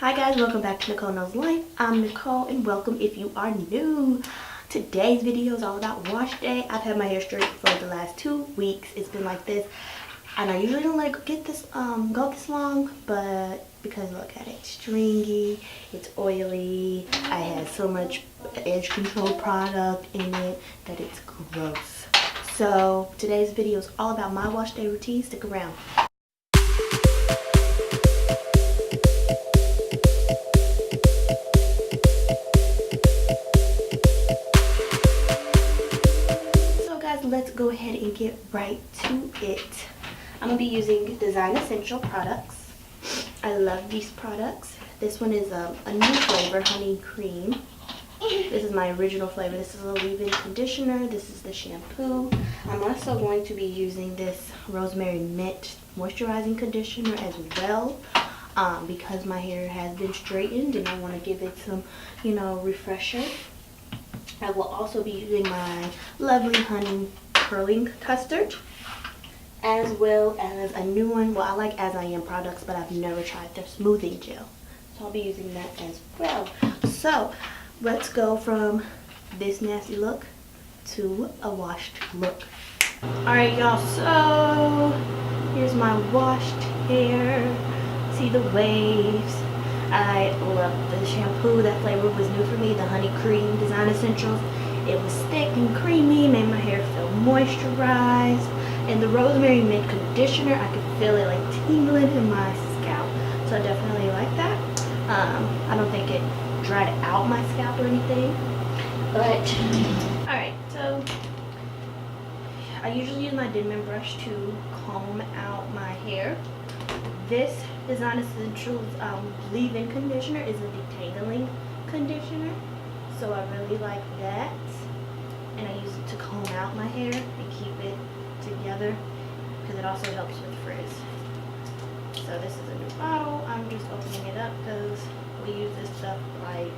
Hi guys, welcome back to Nicole Knows Life. I'm Nicole and welcome if you are new. Today's video is all about wash day. I've had my hair straight for the last 2 weeks. It's been like this and I usually don't let it get this go this long, but because look at it, it's stringy, it's oily, I had so much edge control product in it that it's gross. So today's video is all about my wash day routine. Stick around. Let's go ahead and get right to it. I'm gonna be using Design Essential products. I love these products. This one is a new flavor, honey cream. This is my original flavor. This is a leave-in conditioner. This is the shampoo. I'm also going to be using this rosemary mint moisturizing conditioner as well, because my hair has been straightened and I want to give it some, refresher. I will also be using my lovely honey curling custard, as well as a new one. Well, I like As I Am products, but I've never tried their smoothing gel, so I'll be using that as well. So let's go from this nasty look to a washed look. Alright y'all, so here's my washed hair. See the waves. I love the shampoo. That flavor was new for me, the honey cream Design Essentials. It was thick and creamy, made my hair feel moisturized. And the rosemary mint conditioner, I could feel it like tingling in my scalp. So I definitely like that. I don't think it dried out my scalp or anything. But, alright, so I usually use my Denman brush to comb out my hair. This Design Essentials leave-in conditioner is a detangling conditioner, so I really like that. And I use it to comb out my hair and keep it together because it also helps with frizz. So this is a new bottle. I'm just opening it up because we use this stuff like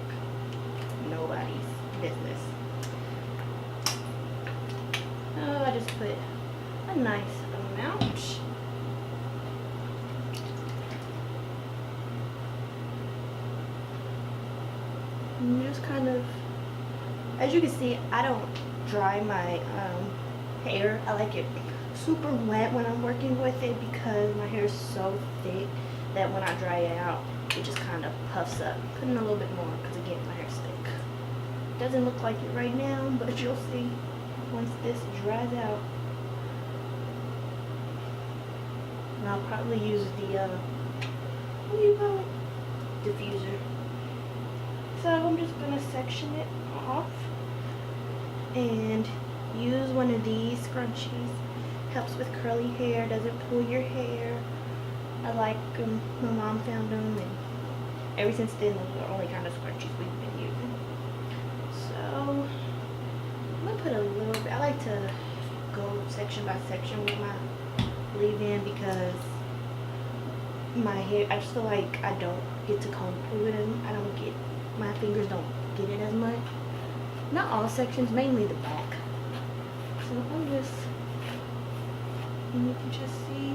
nobody's business. Oh, I just put a nice amount. And just kind of, as you can see, I don't dry my hair. I like it super wet when I'm working with it because my hair is so thick that when I dry it out, it just kind of puffs up. Put in a little bit more because again, my hair's thick. Doesn't look like it right now, but you'll see once this dries out. And I'll probably use the, what do you call it? Diffuser. So I'm just going to section it off and use one of these scrunchies. Helps with curly hair, doesn't pull your hair. I like them. My mom found them, and ever since then, those are the only kind of scrunchies we've been using. So I'm going to put a little bit. I like to go section by section with my leave-in because my hair, I just feel like I don't get to comb through it, and I don't get, my fingers don't get it as much. Not all sections, mainly the back. So I'm just, and you can just see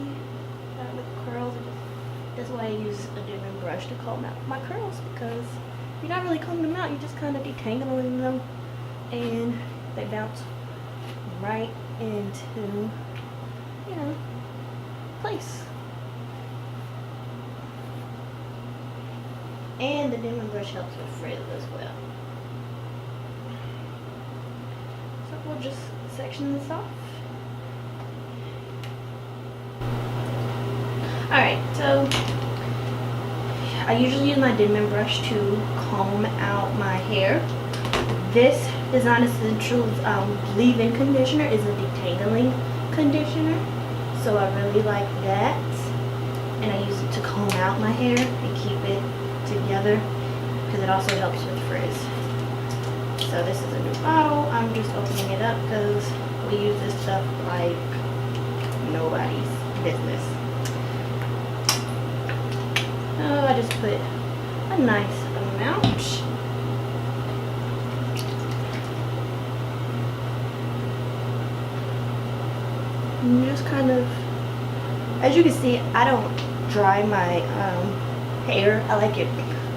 that with curls. That's why I use a Denman brush to comb out my curls, because you're not really combing them out, you're just kind of detangling them, and they bounce right into, place. And the Denman brush helps with frizz as well. So we'll just section this off. Alright, so I usually use my Denman brush to comb out my hair. This Design Essentials leave-in conditioner is a detangling conditioner, so I really like that. And I use it to comb out my hair and keep it together because it also helps with frizz. So this is a new bottle. I'm just opening it up because we use this stuff like nobody's business. Oh, I just put a nice amount. And just kind of, as you can see, I don't dry my hair. I like it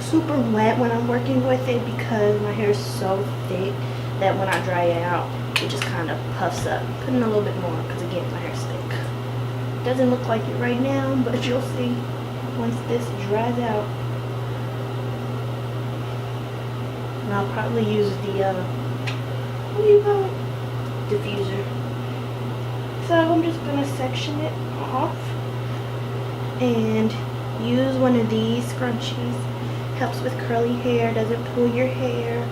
super wet when I'm working with it because my hair is so thick that when I dry it out, it just kind of puffs up. Put in a little bit more because again, my hair's thick. Doesn't look like it right now, but you'll see once this dries out. And I'll probably use the, what do you call it? Diffuser. So I'm just gonna section it off and use one of these scrunchies. Helps with curly hair, doesn't pull your hair.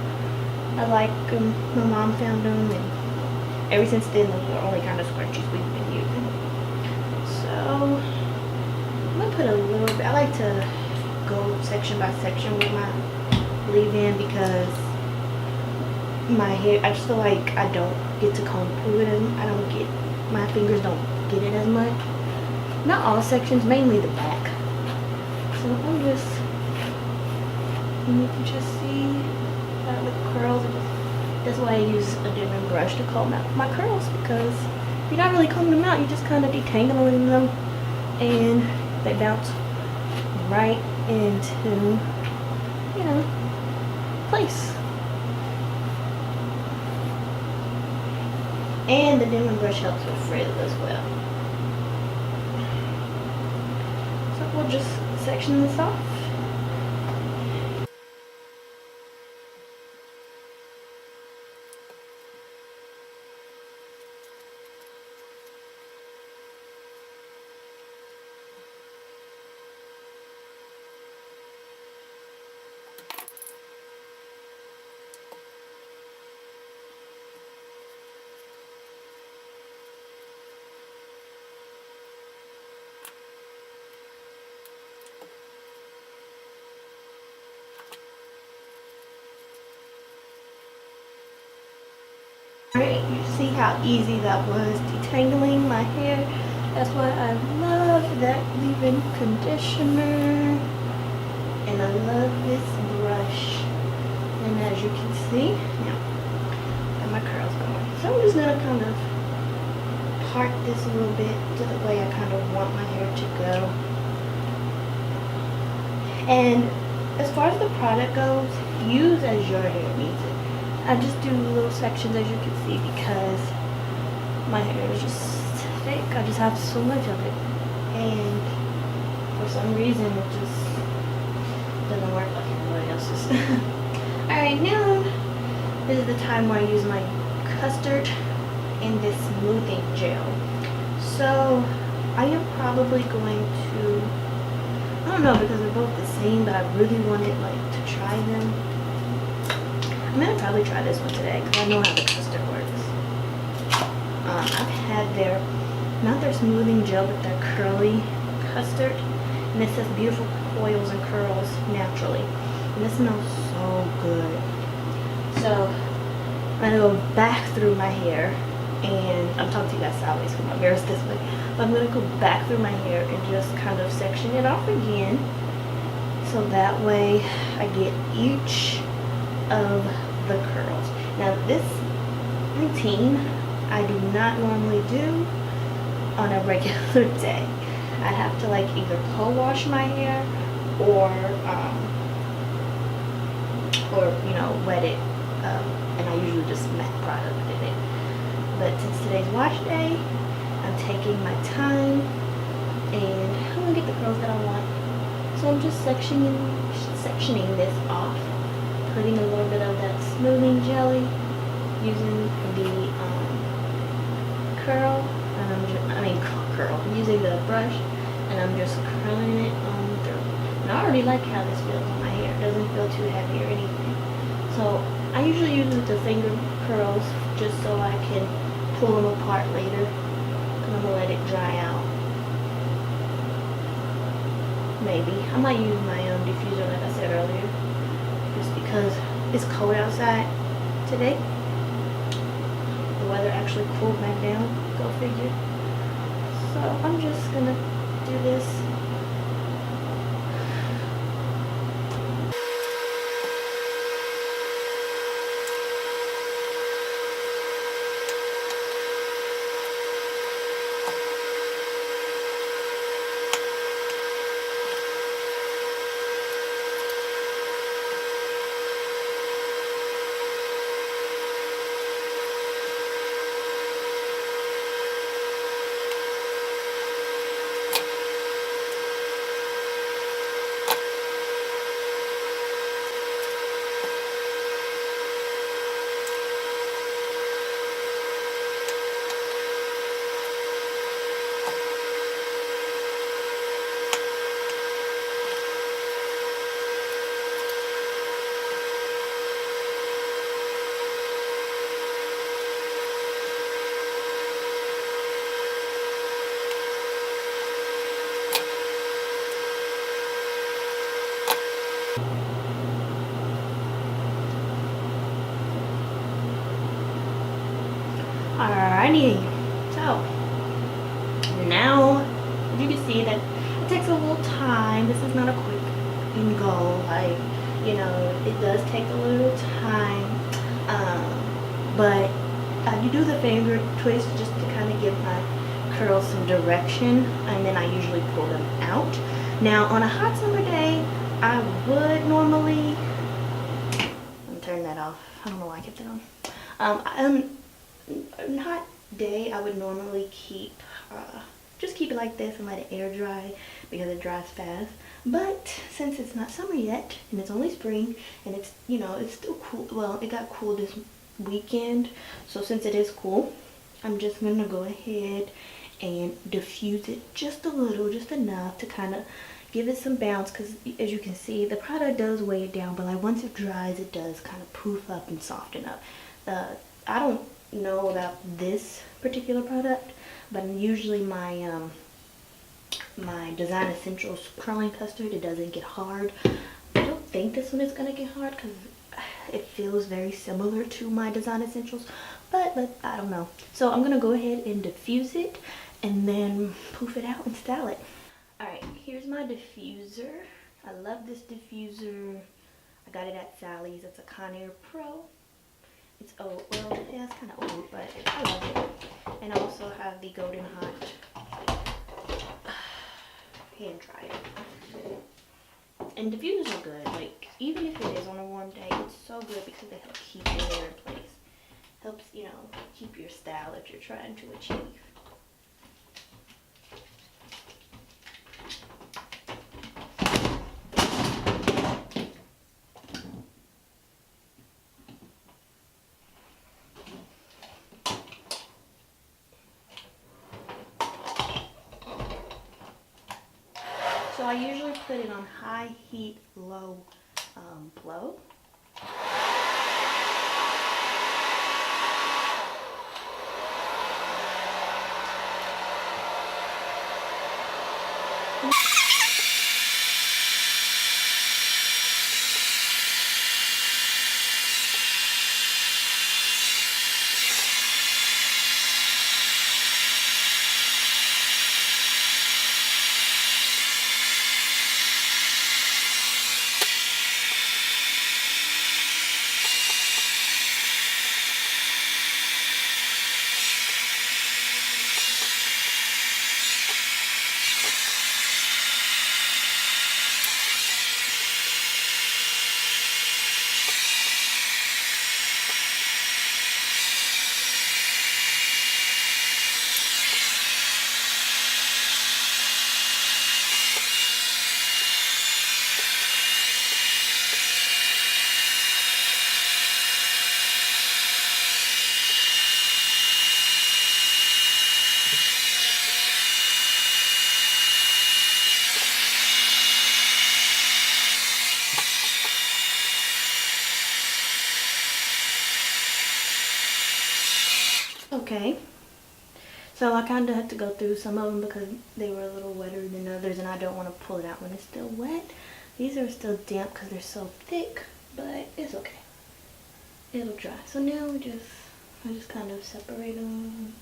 I like them. My mom found them, and ever since then, those are the only kind of scrunchies we've been using. So I'm gonna put a little bit. I like to go section by section with my leave-in because my hair, I just feel like I don't get to comb through it, and I don't get, my fingers don't get it as much. Not all sections, mainly the back. So I'm just, and you can just see that with curls. That's why I use a different brush to comb out my curls, because you're not really combing them out, you're just kind of detangling them, and they bounce right into, you know, place. And the Denman brush helps with frizz as well. So we'll just section this off. Alright, you see how easy that was detangling my hair. That's why I love that leave-in conditioner. And I love this brush. And as you can see, now, got my curls going. So I'm just going to kind of part this a little bit to the way I kind of want my hair to go. And as far as the product goes, use as your hair needs it. I just do little sections, as you can see, because my hair is just thick. I just have so much of it, and for some reason it just doesn't work like everybody else's. Alright, now this is the time where I use my custard and this smoothing gel. So I am probably going to, I don't know, because they're both the same, but I really wanted like to try them. I'm gonna probably try this one today because I know how the custard works. I've had their, not their smoothing gel, but their curly custard, and it says beautiful coils and curls naturally, and this smells so good. So I'm gonna go back through my hair, and I'm talking to you guys sideways because my mirror's this way, but I'm gonna go back through my hair and just kind of section it off again, so that way I get each of the curls. Now this routine I do not normally do on a regular day. I have to like either co-wash my hair or you know, wet it, and I usually just MAC product in it. But since today's wash day, I'm taking my time and I'm gonna get the curls that I want. So I'm just sectioning this off, putting a little bit of that smoothing jelly, using the curl, and I'm using the brush, and I'm just curling it on through. And I already like how this feels on my hair. It doesn't feel too heavy or anything. So I usually use the finger curls just so I can pull them apart later, and I'm gonna let it dry out. Maybe I might use my own diffuser like I said earlier, just because it's cold outside today. The weather actually cooled back down, go figure. So I'm just gonna do this. Alrighty, so now as you can see that it takes a little time. This is not a quick and go, like, you know, it does take a little time, but you do the finger twist just to kind of give my curls some direction, and then I usually pull them out. Now on a hot summer day, I would normally, let me turn that off, I don't know why I kept it on. On a hot day, I would normally keep just keep it like this and let it air dry because it dries fast. But since it's not summer yet and it's only spring and it's, you know, it's still cool. Well, it got cool this weekend, so since it is cool, I'm just gonna go ahead and diffuse it just a little, just enough to kind of give it some bounce, because as you can see, the product does weigh it down, but like once it dries, it does kind of poof up and soften up. I don't know about this particular product, but usually my my Design Essentials curling custard, it doesn't get hard. I don't think this one is gonna get hard because it feels very similar to my Design Essentials, but I don't know. So I'm gonna go ahead and diffuse it and then poof it out and style it. All right, here's my diffuser. I love this diffuser. I got it at Sally's. It's a Conair Pro. It's old. Well, yeah, it's kind of old, but I love it. And I also have the Golden Hot hand dryer. And diffusers are good. Like, even if it is on a warm day, it's so good because they help keep your hair in place. Helps, you know, keep your style that you're trying to achieve. So I usually put it on high heat, low blow. Okay, so I kind of had to go through some of them because they were a little wetter than others, and I don't want to pull it out when it's still wet. These are still damp because they're so thick, but it's okay. It'll dry. So now I just kind of separate them.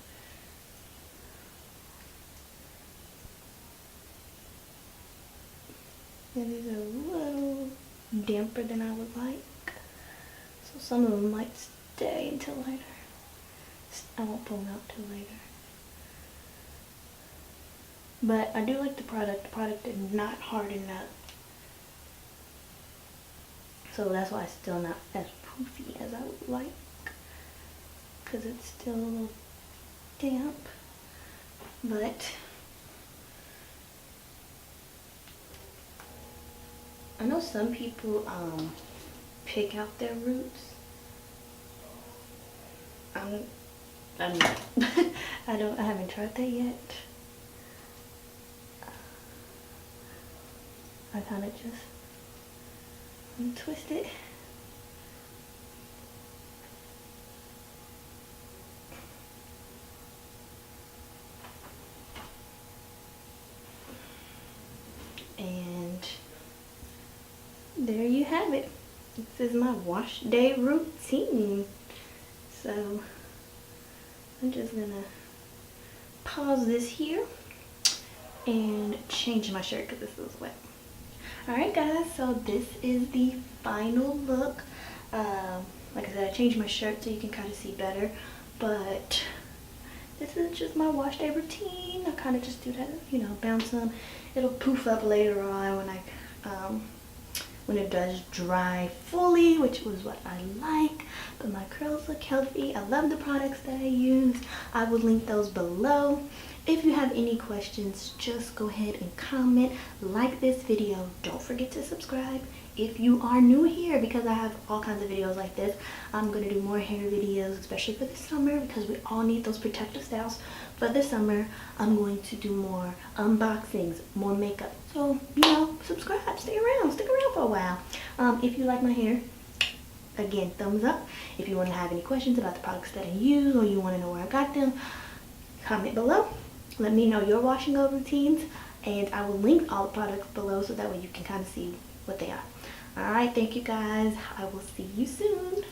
And these are a little damper than I would like, so some of them might stay until later. I won't pull them out till later. But I do like the product. The product did not harden up, so that's why it's still not as poofy as I would like, because it's still a little damp. But I know some people pick out their roots. I'm not. I haven't tried that yet. I kind of just twist it. And there you have it. This is my wash day routine. So I'm just gonna pause this here and change my shirt because this is wet. Alright guys, so this is the final look. Like I said, I changed my shirt so you can kind of see better, but this is just my wash day routine. I kind of just do that, you know, bounce them. It'll poof up later on when it does dry fully, which was what I like. But my curls look healthy. I love the products that I use. I will link those below. If you have any questions, just go ahead and comment, like this video. Don't forget to subscribe if you are new here, because I have all kinds of videos like this. I'm going to do more hair videos, especially for the summer, because we all need those protective styles. For the summer, I'm going to do more unboxings, more makeup. So, you know, subscribe, stick around for a while. If you like my hair, again, thumbs up. If you want to have any questions about the products that I use, or you want to know where I got them, comment below. Let me know your washing up routines, and I will link all the products below so that way you can kind of see what they are. Alright, thank you guys. I will see you soon.